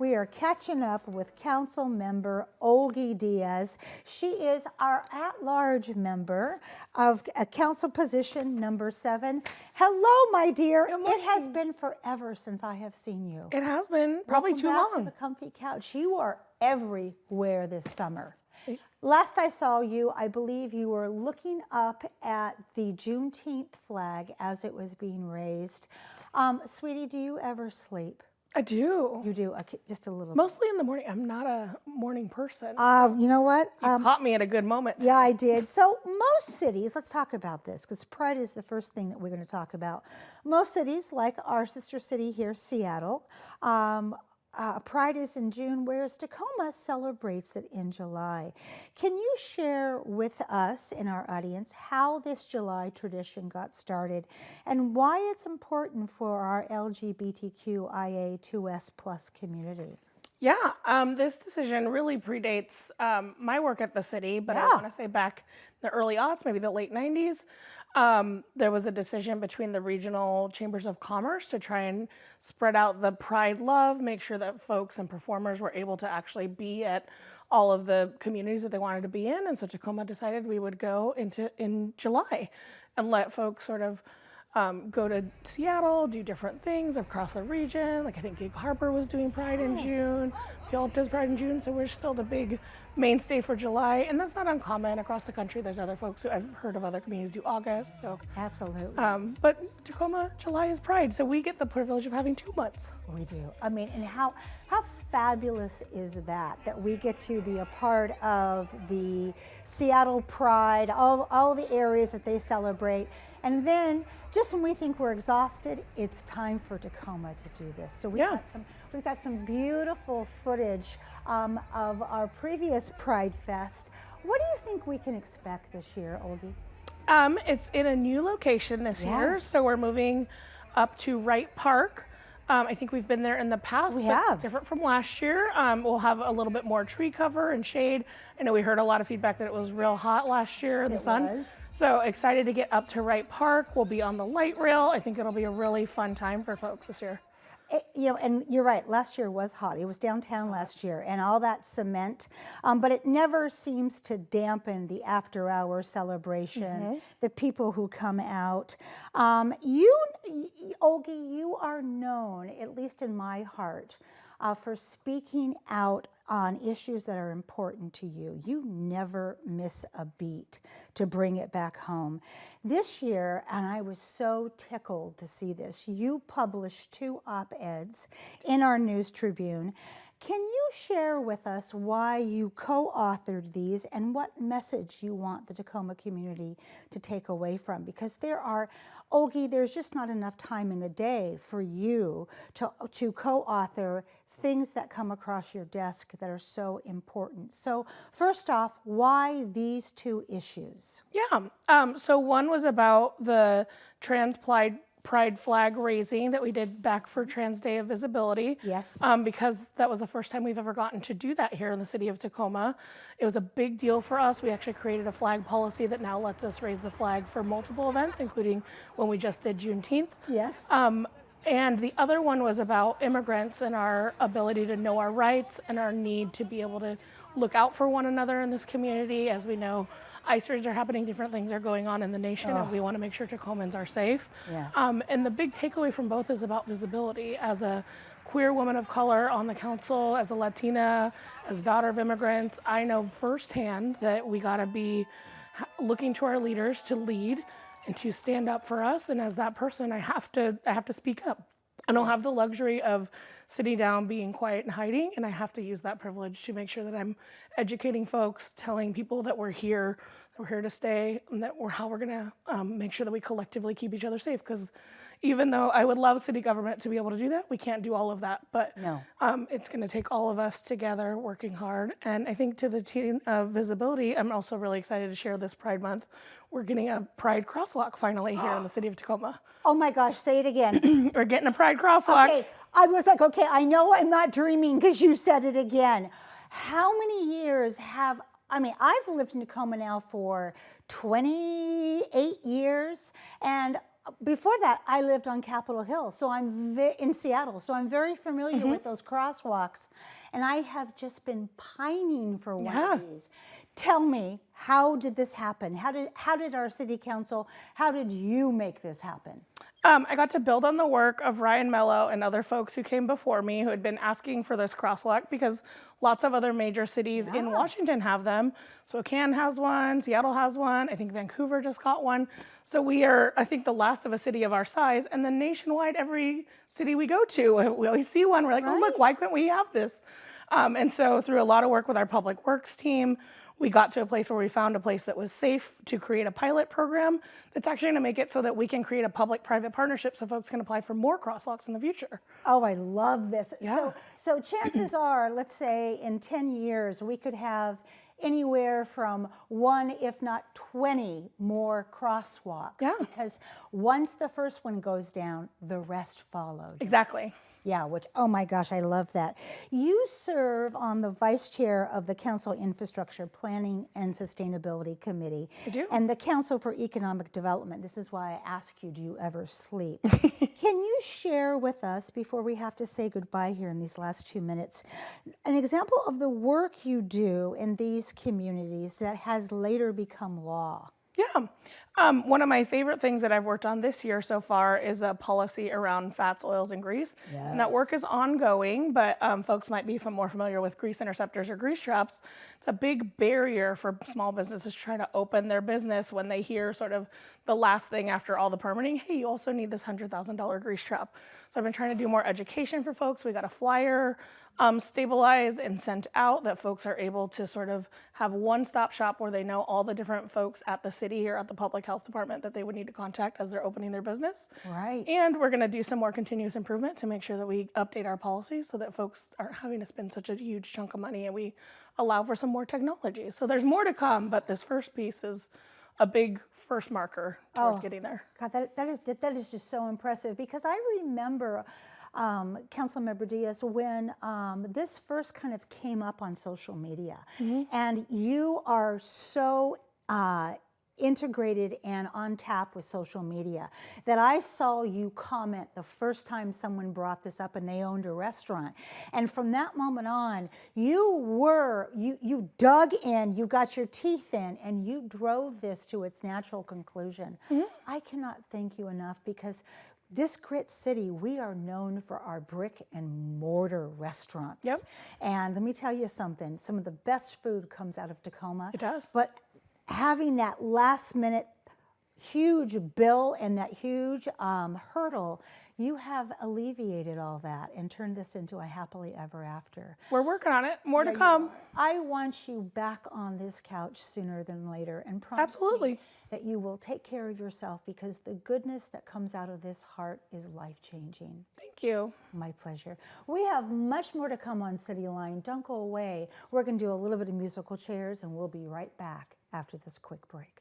We are catching up with Council Member Olgy Diaz. She is our at-large member of Council Position number 7. Hello, my dear. It has been forever since I have seen you. It has been probably too long. Welcome back to the comfy couch. You are everywhere this summer. Last I saw you, I believe you were looking up at the Juneteenth flag as it was being raised. Sweetie, do you ever sleep? I do. You do, just a little Mostly in the morning. I'm not a morning person. You know what? You caught me at a good moment. Yeah, I did. So most cities, let's talk about this, because Pride is the first thing that we're going to talk about. Most cities, like our sister city here, Seattle, Pride is in June, whereas Tacoma celebrates it in July. Can you share with us and our audience how this July tradition got started and why it's important for our LGBTQIA2S+ community? Yeah, this decision really predates my work at the city, but I want to say back in the early aughts, maybe the late 90s, there was a decision between the regional chambers of commerce to try and spread out the Pride love, make sure that folks and performers were able to actually be at all of the communities that they wanted to be in. And so Tacoma decided we would go in July and let folks sort of go to Seattle, do different things across the region. Like I think Gig Harbor was doing Pride in June. Puyallup does Pride in June, so we're still the big mainstay for July, and that's not uncommon across the country. There's other folks who I've heard of other communities do August. So absolutely. But Tacoma, July is Pride, so we get the privilege of having 2 months. We do. I mean, and how fabulous is that we get to be a part of the Seattle Pride, all the areas that they celebrate. And then, just when we think we're exhausted, it's time for Tacoma to do this. So we've got some beautiful footage of our previous Pride Fest. What do you think we can expect this year, Olgy? It's in a new location this year, so we're moving up to Wright Park. I think we've been there in the past. We have. Different from last year. We'll have a little bit more tree cover and shade. I know we heard a lot of feedback that it was real hot last year in the sun. Was. So excited to get up to Wright Park. We'll be on the light rail. I think it'll be a really fun time for folks this year. And you're right, last year was hot. It was downtown last year and all that cement, but it never seems to dampen the after hour celebration, the people who come out. Olgy, you are known, at least in my heart, for speaking out on issues that are important to you. You never miss a beat to bring it back home. This year, and I was so tickled to see this, you published 2 op-eds in our News Tribune. Can you share with us why you co-authored these and what message you want the Tacoma community to take away from? Because Olgy, there's just not enough time in the day for you to co-author things that come across your desk that are so important. So first off, why these 2 issues? Yeah, so one was about the trans Pride flag raising that we did back for Trans Day of Visibility. Yes. Because that was the first time we've ever gotten to do that here in the city of Tacoma. It was a big deal for us. We actually created a flag policy that now lets us raise the flag for multiple events, including when we just did Juneteenth. Yes. And the other one was about immigrants and our ability to know our rights and our need to be able to look out for one another in this community. As we know, ICE raids are happening, different things are going on in the nation, and we want to make sure Tacomans are safe. Yes. And the big takeaway from both is about visibility. As a queer woman of color on the council, as a Latina, as daughter of immigrants, I know firsthand that we got to be looking to our leaders to lead and to stand up for us. And as that person, I have to speak up. I don't have the luxury of sitting down, being quiet and hiding, and I have to use that privilege to make sure that I'm educating folks, telling people that we're here to stay, and that how we're gonna make sure that we collectively keep each other safe. Because even though I would love city government to be able to do that, we can't do all of that. But it's gonna take all of us together working hard. And I think to the tune of visibility, I'm also really excited to share this Pride Month. We're getting a Pride crosswalk finally here in the city of Tacoma. Oh my gosh, say it again. We're getting a Pride crosswalk. Okay, I was like, okay, I know I'm not dreaming because you said it again. How many years I've lived in Tacoma now for 28 years, and before that, I lived on Capitol Hill, so I'm in Seattle, so I'm very familiar with those crosswalks, and I have just been pining for one of these. Tell me, how did this happen? How did our city council, how did you make this happen? I got to build on the work of Ryan Mello and other folks who came before me who had been asking for this crosswalk because lots of other major cities in Washington have them. Spokane has one, Seattle has one, I think Vancouver just got one. So we are, I think, the last of a city of our size. And then nationwide, every city we go to, we always see one. We're like, oh, look, why couldn't we have this? And so through a lot of work with our public works team, we got to a place where we found a place that was safe to create a pilot program that's actually going to make it so that we can create a public-private partnership so folks can apply for more crosswalks in the future. Oh, I love this. Yeah. So chances are, let's say in 10 years, we could have anywhere from 1, if not 20 more crosswalks. Yeah. Because once the first one goes down, the rest followed. Exactly. Yeah, which, oh my gosh, I love that. You serve on the vice chair of the Council Infrastructure Planning and Sustainability Committee. I do. And the Council for Economic Development. This is why I ask you, do you ever sleep? Can you share with us, before we have to say goodbye here in these last 2 minutes, an example of the work you do in these communities that has later become law? Yeah. One of my favorite things that I've worked on this year so far is a policy around fats, oils, and grease. And that work is ongoing, but folks might be more familiar with grease interceptors or grease traps. It's a big barrier for small businesses trying to open their business when they hear sort of the last thing after all the permitting, hey, you also need this $100,000 grease trap. So I've been trying to do more education for folks. We got a flyer stabilized and sent out that folks are able to sort of have one-stop shop where they know all the different folks at the city or at the public health department that they would need to contact as they're opening their business. Right. And we're going to do some more continuous improvement to make sure that we update our policies so that folks aren't having to spend such a huge chunk of money and we allow for some more technology. So there's more to come, but this first piece is a big first marker towards getting there. God, that is just so impressive, because I remember, Councilmember Diaz, when this first kind of came up on social media, and you are so integrated and on tap with social media that I saw you comment the first time someone brought this up and they owned a restaurant. And from that moment on, you dug in, you got your teeth in, and you drove this to its natural conclusion. I cannot thank you enough, because this great city, we are known for our brick and mortar restaurants. Yep. And let me tell you something, some of the best food comes out of Tacoma. It does. But having that last minute huge bill and that huge hurdle, you have alleviated all that and turned this into a happily ever after. We're working on it. More to come. I want you back on this couch sooner than later, and promise Absolutely. me that you will take care of yourself, because the goodness that comes out of this heart is life-changing. Thank you. My pleasure. We have much more to come on Cityline. Don't go away. We're going to do a little bit of musical chairs, and we'll be right back after this quick break.